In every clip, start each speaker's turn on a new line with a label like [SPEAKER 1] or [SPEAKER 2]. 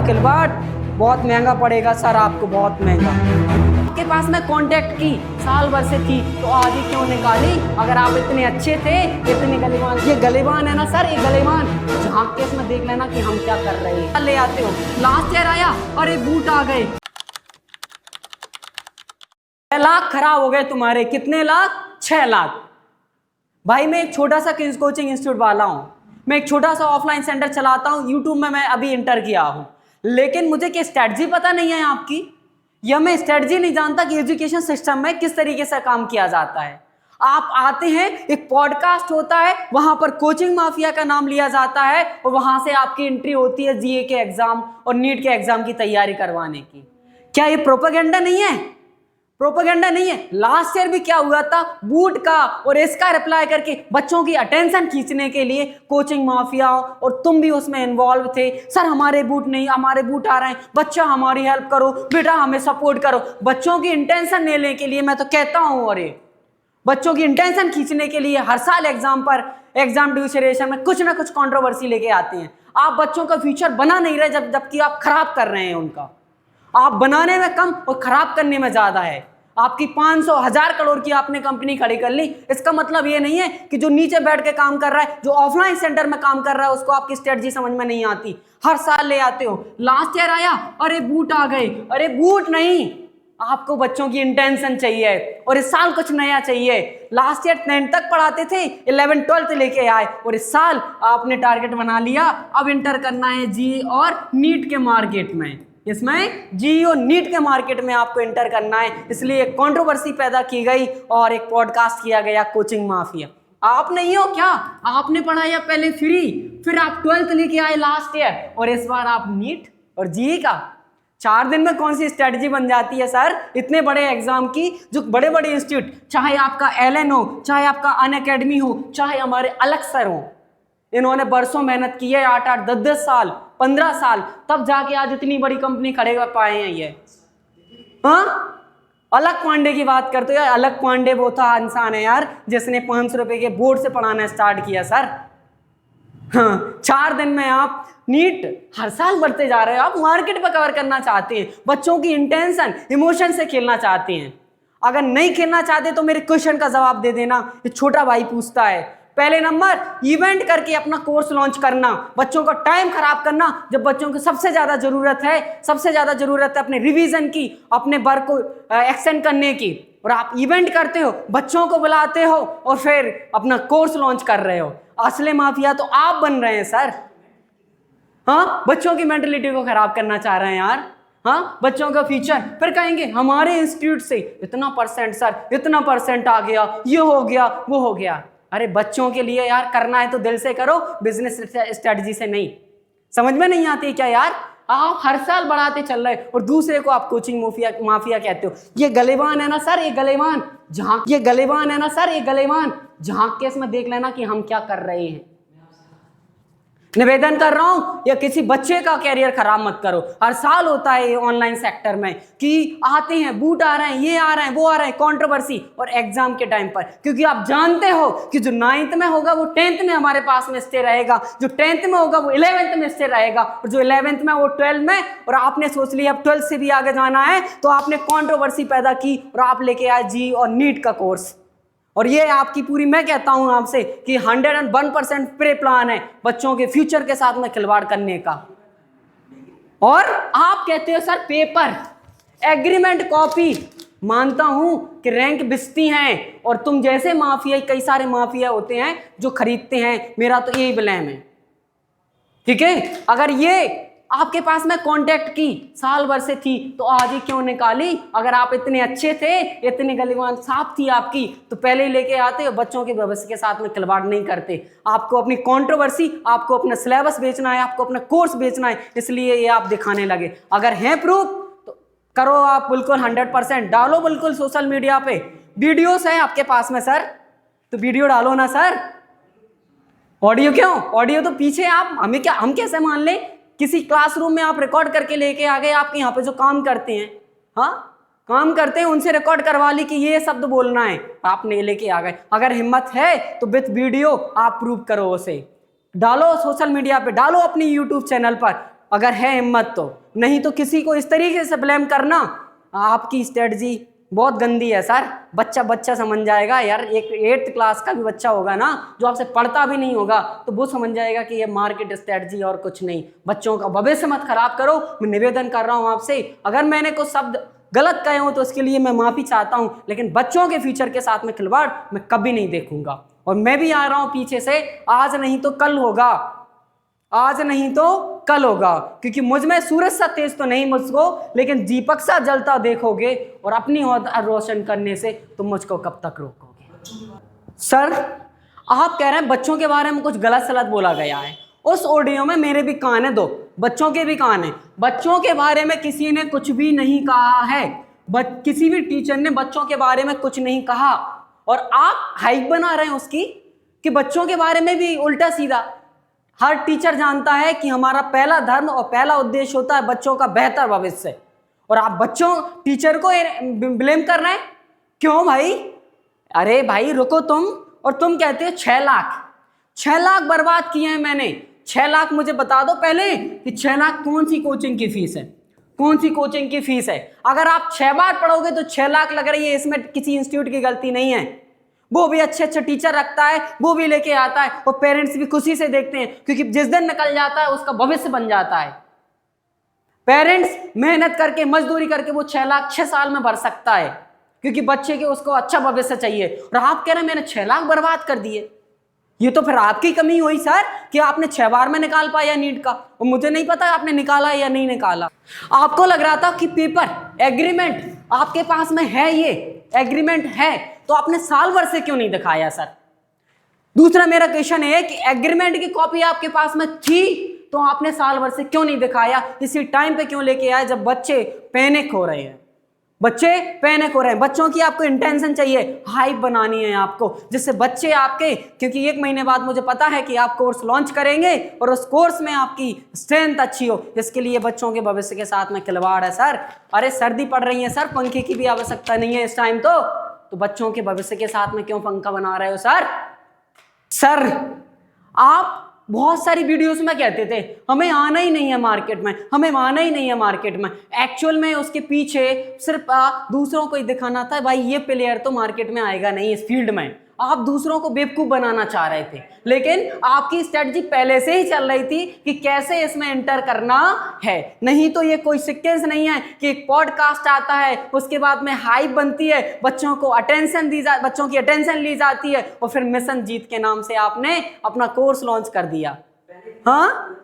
[SPEAKER 1] खिलवाड़ बहुत महंगा पड़ेगा सर, आपको बहुत महंगा। आपके पास में कांटेक्ट की साल भर से थी तो आज ही क्यों निकाली? अगर आप इतने अच्छे थे, इतने गलेवान, ये गलेवान है ना सर, ये गलेवान, झांक के इसमें देख लेना कि हम क्या कर रहे हैं। ले आते हो, लास्ट ईयर आया, अरे बूट आ गए, 6 लाख खराब हो गए तुम्हारे। कितने लाख? 6 लाख। भाई मैं एक छोटा सा किड्स कोचिंग इंस्टीट्यूट वाला हूं, मैं एक छोटा सा ऑफलाइन सेंटर चलाता हूं, यूट्यूब में मैं अभी इंटर किया हूं, लेकिन मुझे क्या स्ट्रेटजी पता नहीं है आपकी, या मैं स्ट्रेटजी नहीं जानता कि एजुकेशन सिस्टम में किस तरीके से काम किया जाता है। आप आते हैं, एक पॉडकास्ट होता है, वहां पर कोचिंग माफिया का नाम लिया जाता है और वहां से आपकी एंट्री होती है जीए के एग्जाम और नीट के एग्जाम की तैयारी करवाने की। क्या ये प्रोपेगेंडा नहीं है? प्रोपेगेंडा नहीं है। लास्ट ईयर भी क्या हुआ था, बूट का और इसका रिप्लाई करके बच्चों की अटेंशन खींचने के लिए कोचिंग माफिया और तुम भी उसमें इन्वॉल्व थे। सर हमारे बूट नहीं, हमारे बूट आ रहे हैं, बच्चा हमारी हेल्प करो, बेटा हमें सपोर्ट करो। बच्चों की इंटेंशन लेने के लिए मैं तो कहता हूं, और बच्चों की इंटेंशन खींचने के लिए हर साल एग्जाम पर, एग्जाम ड्यूरेशन में कुछ ना कुछ कंट्रोवर्सी लेके आते हैं। आप बच्चों का फ्यूचर बना नहीं रहे, जबकि आप खराब कर रहे हैं उनका। आप बनाने में कम और खराब करने में ज्यादा है। आपकी 500 1000 करोड़ की आपने कंपनी खड़ी कर ली, इसका मतलब ये नहीं है कि जो नीचे बैठ के काम कर रहा है, जो ऑफलाइन सेंटर में काम कर रहा है, उसको आपकी स्ट्रेटजी समझ में नहीं आती। हर साल ले आते हो, लास्ट ईयर आया, अरे बूट आ गए, अरे बूट नहीं, आपको बच्चों की इंटेंशन चाहिए और इस साल कुछ नया चाहिए। लास्ट ईयर 10 तक पढ़ाते थे, 11 12 लेके आए और इस साल आपने टारगेट बना लिया, अब इंटर करना है जी और नीट के मार्केट में। इसमें जी और नीट के मार्केट में आपको इंटर करना है, इसलिए एक कंट्रोवर्सी पैदा की गई और एक पॉडकास्ट किया गया कोचिंग माफिया। आप नहीं हो क्या? आपने पढ़ाया पहले फ्री, फिर आप 12th लेके आए लास्ट ईयर और इस बार आप नीट और जी का। 4 दिन में कौन सी स्ट्रेटजी बन जाती है सर इतने बड़े एग्जाम की? जो बड़े बड़े इंस्टीट्यूट, चाहे आपका एलएन हो, चाहे आपका अनअकैडमी हो, चाहे हमारे अलग सर हो, इन्होंने बरसों मेहनत की है, 8-8 10-10 साल 15 साल, तब जाके आज इतनी बड़ी कंपनी खड़े कर पाए हैं ये। हाँ, अलग पांडे की बात करते हो यार, अलग पांडे वो था इंसान है यार जिसने 500 रुपए के बोर्ड से पढ़ाना स्टार्ट किया सर। हाँ, 4 दिन में आप नीट हर साल बढ़ते जा रहे हो। आप मार्केट पर कवर करना चाहते हैं, बच्चों की इंटेंशन इमोशन से खेलना चाहते हैं। अगर नहीं खेलना चाहते तो मेरे क्वेश्चन का जवाब दे देना। ये छोटा भाई पूछता है, पहले नंबर इवेंट करके अपना कोर्स लॉन्च करना, बच्चों का टाइम खराब करना जब बच्चों को सबसे ज्यादा जरूरत है, सबसे ज्यादा जरूरत है अपने रिवीजन की, अपने वर्क को एक्सटेंड करने की, और आप इवेंट करते हो, बच्चों को बुलाते हो और फिर अपना कोर्स लॉन्च कर रहे हो। असली माफिया तो आप बन रहे हैं सर। हाँ, बच्चों की मेंटलिटी को खराब करना चाह रहे हैं यार। हाँ, बच्चों का फ्यूचर, फिर कहेंगे हमारे इंस्टीट्यूट से इतना परसेंट सर, इतना परसेंट आ गया, ये हो गया, वो हो गया। अरे बच्चों के लिए यार करना है तो दिल से करो, बिजनेस स्ट्रेटजी से नहीं। समझ में नहीं आती क्या यार? आप हर साल बढ़ाते चल रहे और दूसरे को आप कोचिंग माफिया कहते हो। ये गलेवान है ना सर, ये गलेवान, ये गलेवान है ना सर, ये गलेवान, झांक के इसमें देख लेना कि हम क्या कर रहे हैं। निवेदन कर रहा हूं, या किसी बच्चे का कैरियर खराब मत करो। हर साल होता है ये ऑनलाइन सेक्टर में कि आते हैं, बूट आ रहे हैं, ये आ रहे हैं, वो आ रहे हैं, कंट्रोवर्सी, और एग्जाम के टाइम पर, क्योंकि आप जानते हो कि जो 9th में होगा वो 10th में हमारे पास में स्टे रहेगा, जो 10th में होगा वो 11th में स्टे रहेगा, और जो 11th में वो 12th में। और आपने सोच लिया अब 12th से भी आगे जाना है, तो आपने कंट्रोवर्सी पैदा की और आप लेके आए जी और नीट का कोर्स। और ये आपकी पूरी, मैं कहता हूं आपसे कि 101% प्रे प्लान है बच्चों के फ्यूचर के साथ में खिलवाड़ करने का। और आप कहते हो सर पेपर, एग्रीमेंट, कॉपी। मानता हूं कि रैंक बिस्ती हैं और तुम जैसे माफिया, कई सारे माफिया होते हैं जो खरीदते हैं, मेरा तो यही ब्लेम है। ठीक है, अगर ये आपके पास में कांटेक्ट की साल भर से थी तो आज ही क्यों निकाली? अगर आप इतने अच्छे थे, इतने गलीवान साफ थी आपकी, तो पहले ही लेके आते हो। बच्चों के भविष्य के साथ में खिलवाड़ नहीं करते। आपको अपनी कंट्रोवर्सी, आपको अपना सिलेबस बेचना है, आपको अपना कोर्स बेचना है, इसलिए ये आप दिखाने लगे। अगर है प्रूफ तो करो आप, बिल्कुल 100% डालो, बिल्कुल सोशल मीडिया पे वीडियोस है आपके पास में सर, तो वीडियो डालो ना सर। ऑडियो क्यों? ऑडियो तो पीछे आप, हमें क्या, हम कैसे मान ले? किसी क्लासरूम में आप रिकॉर्ड करके लेके आ गए, आपके यहाँ पे जो काम करते हैं, हाँ काम करते हैं, उनसे रिकॉर्ड करवा ली कि ये शब्द बोलना है, आपने लेके आ गए। अगर हिम्मत है तो विथ वीडियो आप प्रूव करो, उसे डालो सोशल मीडिया पे, डालो अपनी यूट्यूब चैनल पर, अगर है हिम्मत तो, नहीं तो किसी को इस तरीके से ब्लेम करना, आपकी स्ट्रेटजी बहुत गंदी है सर। बच्चा बच्चा समझ जाएगा यार, एक 8th क्लास का भी बच्चा होगा ना जो आपसे पढ़ता भी नहीं होगा तो वो समझ जाएगा कि ये मार्केट स्ट्रेटजी और कुछ नहीं। बच्चों का भविष्य मत खराब करो, मैं निवेदन कर रहा हूं आपसे। अगर मैंने कुछ शब्द गलत कहे हो तो उसके लिए मैं माफी चाहता हूं, लेकिन बच्चों के फ्यूचर के साथ में खिलवाड़ मैं कभी नहीं देखूंगा। और मैं भी आ रहा हूं पीछे से, आज नहीं तो कल होगा, आज नहीं तो कल होगा, क्योंकि मुझ में सूरज सा तेज तो नहीं मुझको, लेकिन दीपक सा जलता देखोगे और अपनी हौदा रोशन करने से तुम मुझको कब तक रोकोगे। सर आप कह रहे हैं बच्चों के बारे में कुछ गलत सलत बोला गया है, उस ऑडियो में मेरे भी कान है, 2 बच्चों के भी कान है। बच्चों के बारे में किसी ने कुछ भी नहीं कहा है, किसी भी टीचर ने बच्चों के बारे में कुछ नहीं कहा, और आप हाइप बना रहे हैं उसकी कि बच्चों के बारे में भी उल्टा सीधा। हर टीचर जानता है कि हमारा पहला धर्म और पहला उद्देश्य होता है बच्चों का बेहतर भविष्य, और आप बच्चों टीचर को ब्लेम कर रहे हैं, क्यों भाई? अरे भाई रुको तुम, और तुम कहते हो 6 लाख बर्बाद किए हैं मैंने। 6 लाख मुझे बता दो पहले कि 6 लाख कौन सी कोचिंग की फीस है, कौन सी कोचिंग की फीस है? अगर आप 6 बार पढ़ोगे तो 6 लाख लग रही है, इसमें किसी इंस्टीट्यूट की गलती नहीं है, वो भी अच्छे अच्छे टीचर रखता है, वो भी लेके आता है, और पेरेंट्स भी खुशी से देखते हैं, क्योंकि जिस दिन निकल जाता है उसका भविष्य बन जाता है। पेरेंट्स मेहनत करके मजदूरी करके वो 6 लाख 6 साल में भर सकता है, क्योंकि बच्चे के उसको अच्छा भविष्य चाहिए। और आप कह रहे हैं मैंने 6 लाख बर्बाद कर दिए, ये तो फिर आपकी कमी हुई सर कि आपने 6 बार में निकाल पाया नीट का, और मुझे नहीं पता आपने निकाला या नहीं निकाला। आपको लग रहा था कि पेपर एग्रीमेंट आपके पास में है, ये एग्रीमेंट है, तो आपने साल भर से क्यों नहीं दिखाया सर? दूसरा मेरा क्वेश्चन है कि एग्रीमेंट की कॉपी आपके पास में थी तो आपने साल भर से क्यों नहीं दिखाया? इसी टाइम पे क्यों लेके आए जब बच्चे पैनिक हो रहे हैं? बच्चों की आपको इंटेंशन चाहिए, हाइप बनानी है आपको, जिससे बच्चे आपके, क्योंकि 1 महीने बाद मुझे पता है कि आप कोर्स लॉन्च करेंगे और उस कोर्स में आपकी स्ट्रेंथ अच्छी हो, इसके लिए बच्चों के भविष्य के साथ में खिलवाड़ है सर। अरे सर्दी पड़ रही है सर, पंखे की भी आवश्यकता नहीं है इस टाइम, तो बच्चों के भविष्य के साथ में क्यों पंखा बना रहे हो सर? आप बहुत सारी वीडियोस में कहते थे हमें आना ही नहीं है मार्केट में, हमें आना ही नहीं है मार्केट में। एक्चुअल में उसके पीछे सिर्फ दूसरों को ही दिखाना था, भाई ये प्लेयर तो मार्केट में आएगा नहीं इस फील्ड में। आप दूसरों को बेवकूफ बनाना चाह रहे थे, लेकिन आपकी स्ट्रेटजी पहले से ही चल रही थी कि कैसे इसमें एंटर करना है। नहीं तो ये कोई सीक्वेंस नहीं है कि एक पॉडकास्ट आता है, उसके बाद में हाइप बनती है, बच्चों की अटेंशन ली जाती है, और फिर मिशन जीत के नाम से आपने अपना कोर्स लॉन्च कर दिया। हाँ,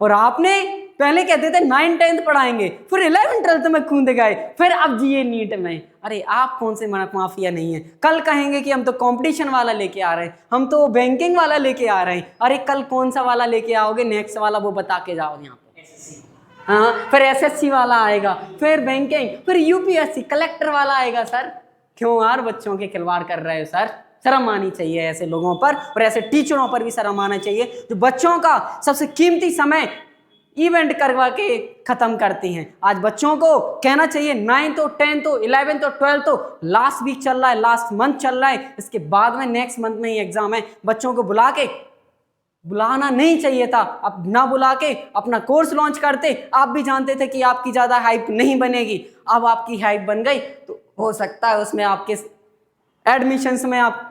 [SPEAKER 1] और आपने पहले कहते थे 9th 10th पढ़ाएंगे, फिर 11th 12th में कूद गए, फिर अब जीए नीट में। अरे आप कौन से माफिया नहीं है? कल कहेंगे कि हम तो कंपटीशन वाला लेके आ रहे हैं, हम तो बैंकिंग वाला लेके आ रहे हैं। अरे कल कौन सा वाला लेके आओगे? नेक्स्ट वाला वो बता के जाओ यहाँ पे। हाँ, फिर एसएससी वाला आएगा, फिर बैंकिंग, फिर यूपीएससी कलेक्टर वाला आएगा। सर क्यों यार बच्चों के खिलवाड़ कर रहे हो सर? शर्म आनी चाहिए ऐसे लोगों पर, और ऐसे टीचरों पर भी शर्म आना चाहिए जो बच्चों का सबसे कीमती समय इवेंट करवा के खत्म करती हैं। आज बच्चों को कहना चाहिए 9th 10th 11th 12th last week चल रहा है, लास्ट मंथ चल रहा है, इसके बाद में नेक्स्ट मंथ में ही एग्जाम है। बच्चों को बुलाना नहीं चाहिए था, अब ना बुला के अपना कोर्स लॉन्च करते। आप भी जानते थे कि आपकी ज्यादा हाइप नहीं बनेगी, अब आपकी हाइप बन गई तो हो सकता है उसमें आपके एडमिशंस में आप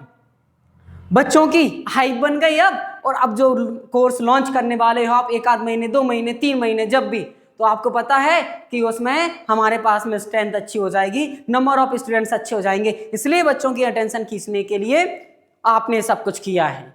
[SPEAKER 1] बच्चों की हाइप बन गई और अब जो कोर्स लॉन्च करने वाले हो आप 1 आध महीने 2 महीने 3 महीने जब भी, तो आपको पता है कि उसमें हमारे पास में स्ट्रेंथ अच्छी हो जाएगी, नंबर ऑफ स्टूडेंट्स अच्छे हो जाएंगे। इसलिए बच्चों की अटेंशन खींचने के लिए आपने सब कुछ किया है,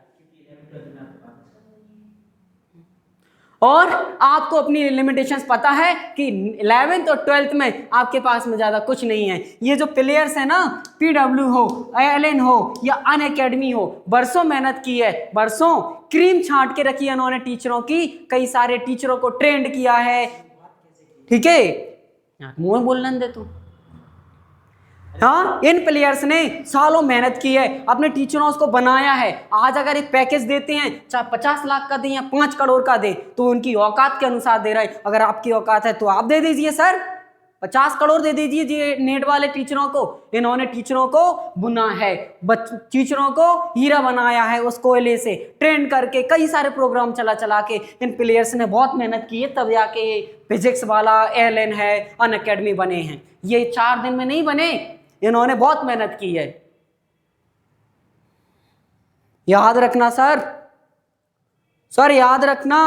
[SPEAKER 1] और आपको अपनी लिमिटेशंस पता है कि 11th और 12th में आपके पास में ज़्यादा कुछ नहीं है। ये जो प्लेयर्स है ना, PW हो, ALN हो या अनअकैडमी हो, बरसों मेहनत की है, बरसों क्रीम छांट के रखी है उन्होंने टीचरों की, कई सारे टीचरों को ट्रेंड किया है। ठीक है, मुंह बोलने दे तू। हाँ, इन प्लेयर्स ने सालों मेहनत की है, अपने टीचरों को बनाया है। आज अगर एक पैकेज देते हैं, चाहे 50 लाख का दें या 5 करोड़ का दें, तो उनकी औकात के अनुसार दे रहे हैं। अगर आपकी औकात है तो आप दे दीजिए सर, 50 करोड़ दे दीजिए जी नेट वाले टीचरों को। इन्होंने टीचरों को बुना है, टीचरों को हीरा बनाया है उस कोयले से, ट्रेन करके कई सारे प्रोग्राम चला चला के इन प्लेयर्स ने बहुत मेहनत की है, तब जाके फिजिक्स वाला एयरलाइन है, अनअकैडमी बने हैं। ये 4 दिन में नहीं बने, इन्होंने बहुत मेहनत की है। याद रखना सर याद रखना,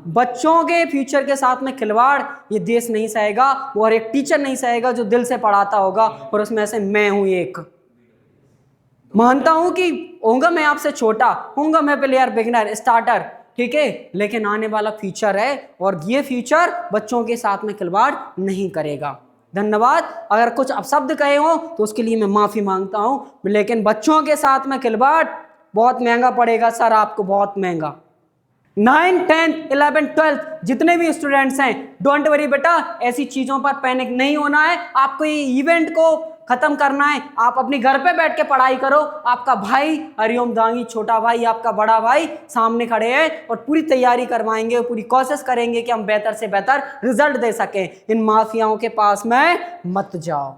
[SPEAKER 1] बच्चों के फ्यूचर के साथ में खिलवाड़ ये देश नहीं सहेगा, और एक टीचर नहीं सहेगा जो दिल से पढ़ाता होगा। और उसमें से मैं हूं एक। मानता हूं कि होऊंगा मैं आपसे छोटा, होऊंगा मैं प्लेयर, बिगिनर, स्टार्टर, ठीक है, लेकिन आने वाला फ्यूचर है और ये फ्यूचर बच्चों के साथ में खिलवाड़ नहीं करेगा। धन्यवाद। अगर कुछ अपशब्द कहे हो तो उसके लिए मैं माफी मांगता हूं, लेकिन बच्चों के साथ में खिलवाड़ बहुत महंगा पड़ेगा सर, आपको बहुत महंगा। 9, 10, 11, 12 जितने भी स्टूडेंट्स हैं, डोंट वरी बेटा, ऐसी चीजों पर पैनिक नहीं होना है। आपको ये इवेंट को खत्म करना है, आप अपने घर पे बैठ के पढ़ाई करो। आपका भाई हरिओम दांगी, छोटा भाई, आपका बड़ा भाई सामने खड़े हैं और पूरी तैयारी करवाएंगे, पूरी कोशिश करेंगे कि हम बेहतर से बेहतर रिजल्ट दे सकें। इन माफियाओं के पास में मत जाओ।